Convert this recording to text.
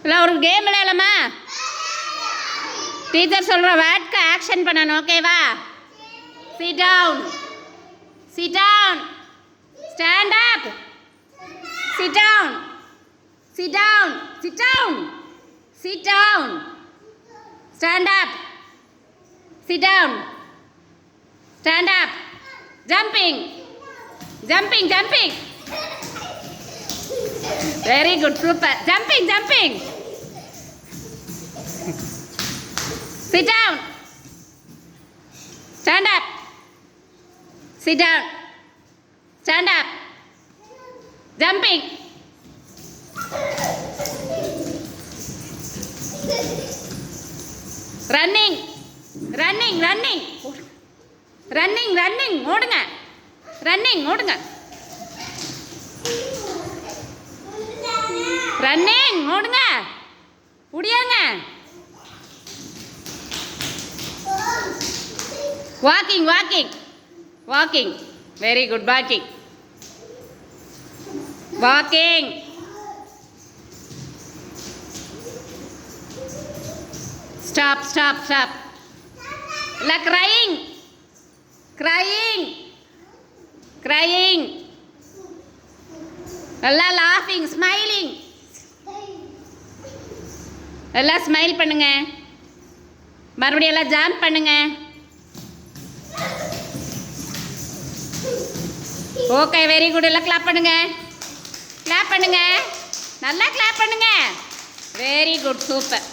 இல்லை ஒரு கேம் விளையாடலாமா? டீச்சர் சொல்கிற வேர்ட்க்கு ஆக்ஷன் பண்ணணும், ஓகேவா? Sit down, sit down, stand up, sit down, sit down, sit down, sit down, stand up, sit down, stand up, jumping, jumping, jumping. Very good, super. Jumping, jumping. Sit down. Stand up. Sit down. Stand up. Jumping. Running. Running, running. Running, running. ஓடுங்க. Running, ஓடுங்க. Running, ஓடுங்க, முடியாங்க. Walking, walking, walking. Very good, walking, walking. Stop, stop, stop. இல்லை, crying, crying, crying. நல்லா லாஃபிங், smiling. எல்லாம் smile பண்ணுங்க. மறுபடியும் எல்லாம் ஜம்ப் பண்ணுங்க. Okay, very good. எல்லாம் கிளாப் பண்ணுங்க, கிளாப் பண்ணுங்க, நல்லா கிளாப் பண்ணுங்க. Very good, super.